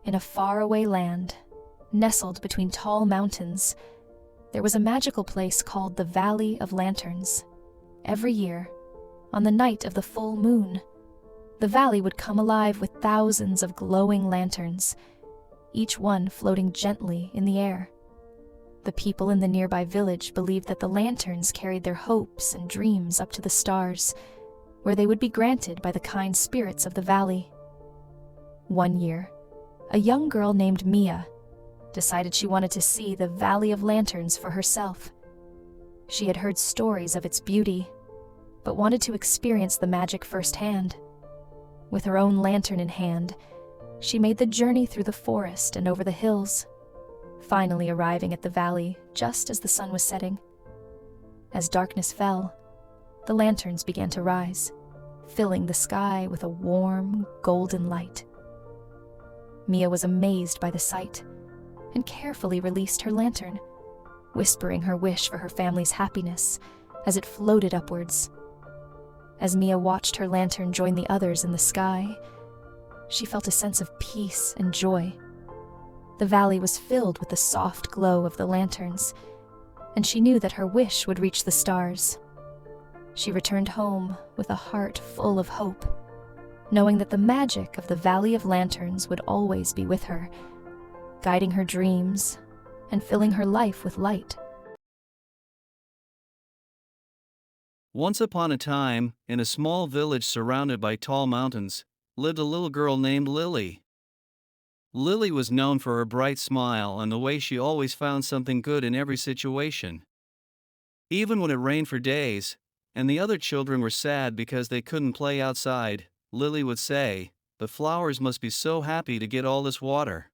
In a faraway land, nestled between tall mountains, there was a magical place called the Valley of Lanterns. Every year, on the night of the full moon, the valley would come alive with thousands of glowing lanterns, each one floating gently in the air. The people in the nearby village believed that the lanterns carried their hopes and dreams up to the stars, where they would be granted by the kind spirits of the valley. One year, a young girl named Mia decided she wanted to see the Valley of Lanterns for herself. She had heard stories of its beauty, but wanted to experience the magic firsthand. With her own lantern in hand, she made the journey through the forest and over the hills, finally arriving at the valley just as the sun was setting. As darkness fell, the lanterns began to rise, filling the sky with a warm, golden light. Mia was amazed by the sight and carefully released her lantern, whispering her wish for her family's happiness as it floated upwards. As Mia watched her lantern join the others in the sky, she felt a sense of peace and joy. The valley was filled with the soft glow of the lanterns, and she knew that her wish would reach the stars. She returned home with a heart full of hope, knowing that the magic of the Valley of Lanterns would always be with her, guiding her dreams and filling her life with light. Once upon a time, in a small village surrounded by tall mountains, lived a little girl named Lily. Lily was known for her bright smile and the way she always found something good in every situation. Even when it rained for days, and the other children were sad because they couldn't play outside, Lily would say, "The flowers must be so happy to get all this water."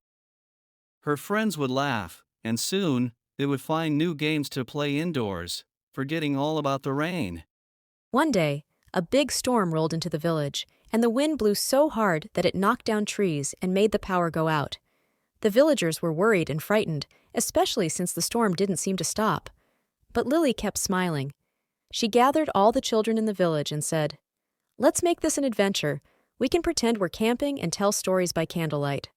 Her friends would laugh, and soon, they would find new games to play indoors, forgetting all about the rain. One day, a big storm rolled into the village, and the wind blew so hard that it knocked down trees and made the power go out. The villagers were worried and frightened, especially since the storm didn't seem to stop. But Lily kept smiling. She gathered all the children in the village and said, "Let's make this an adventure. We can pretend we're camping and tell stories by candlelight."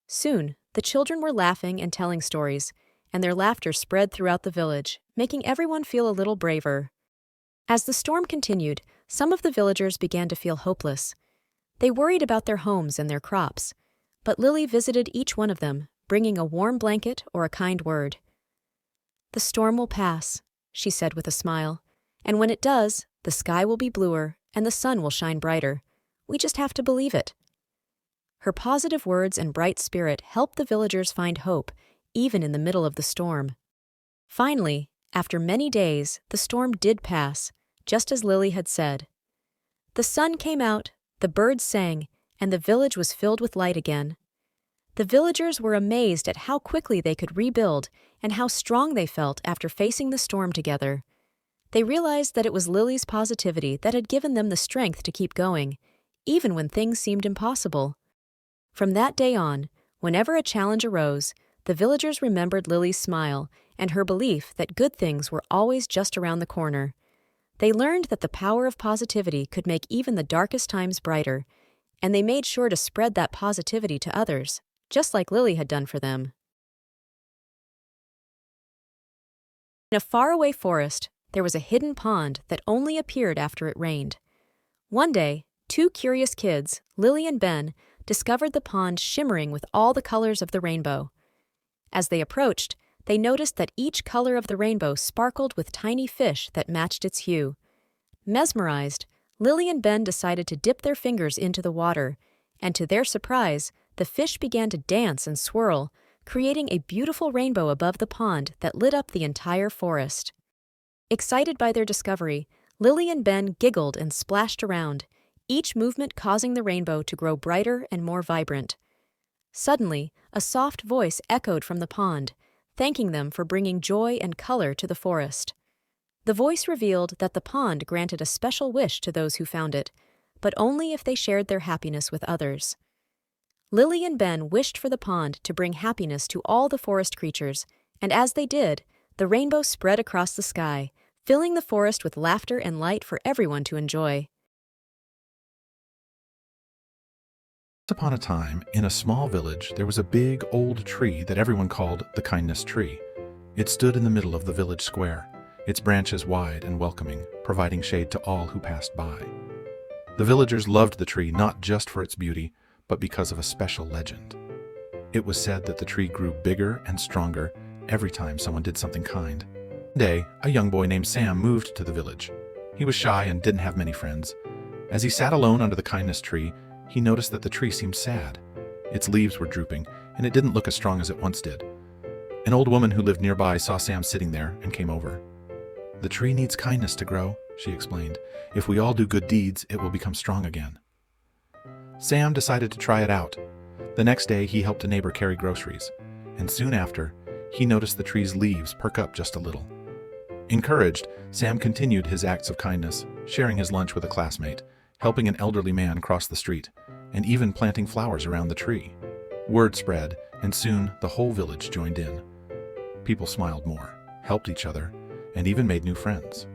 Soon, the children were laughing and telling stories, and their laughter spread throughout the village, making everyone feel a little braver. As the storm continued, some of the villagers began to feel hopeless. They worried about their homes and their crops, but Lily visited each one of them, bringing a warm blanket or a kind word. "The storm will pass," she said with a smile, "and when it does, the sky will be bluer and the sun will shine brighter. We just have to believe it." Her positive words and bright spirit helped the villagers find hope, even in the middle of the storm. Finally, after many days, the storm did pass, just as Lily had said. The sun came out, the birds sang, and the village was filled with light again. The villagers were amazed at how quickly they could rebuild and how strong they felt after facing the storm together. They realized that it was Lily's positivity that had given them the strength to keep going, even when things seemed impossible. From that day on, whenever a challenge arose, the villagers remembered Lily's smile and her belief that good things were always just around the corner. They learned that the power of positivity could make even the darkest times brighter, and they made sure to spread that positivity to others, just like Lily had done for them. In a faraway forest, there was a hidden pond that only appeared after it rained. One day, two curious kids, Lily and Ben, discovered the pond shimmering with all the colors of the rainbow. As they approached, they noticed that each color of the rainbow sparkled with tiny fish that matched its hue. Mesmerized, Lily and Ben decided to dip their fingers into the water, and to their surprise, the fish began to dance and swirl, creating a beautiful rainbow above the pond that lit up the entire forest. Excited by their discovery, Lily and Ben giggled and splashed around, each movement causing the rainbow to grow brighter and more vibrant. Suddenly, a soft voice echoed from the pond, thanking them for bringing joy and color to the forest. The voice revealed that the pond granted a special wish to those who found it, but only if they shared their happiness with others. Lily and Ben wished for the pond to bring happiness to all the forest creatures, and as they did, the rainbow spread across the sky, filling the forest with laughter and light for everyone to enjoy. upon a time, in a small village, there was a big old tree that everyone called the Kindness Tree. It stood in the middle of the village square, its branches wide and welcoming, providing shade to all who passed by. The villagers loved the tree not just for its beauty, but because of a special legend. It was said that the tree grew bigger and stronger every time someone did something kind. One day, a young boy named Sam moved to the village. He was shy and didn't have many friends. As he sat alone under the Kindness Tree, he noticed that the tree seemed sad. Its leaves were drooping, and it didn't look as strong as it once did. An old woman who lived nearby saw Sam sitting there and came over. "The tree needs kindness to grow," she explained. "If we all do good deeds, it will become strong again." Sam decided to try it out. The next day, he helped a neighbor carry groceries, and soon after, he noticed the tree's leaves perk up just a little. Encouraged, Sam continued his acts of kindness, sharing his lunch with a classmate, helping an elderly man cross the street, and even planting flowers around the tree. Word spread, and soon the whole village joined in. People smiled more, helped each other, and even made new friends.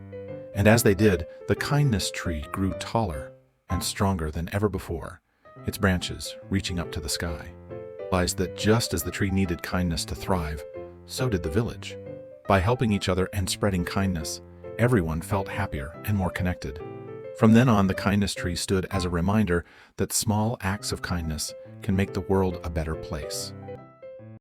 And as they did, the Kindness Tree grew taller and stronger than ever before, its branches reaching up to the sky. Realized that just as the tree needed kindness to thrive, so did the village. By helping each other and spreading kindness, everyone felt happier and more connected. From then on, the Kindness Tree stood as a reminder that small acts of kindness can make the world a better place.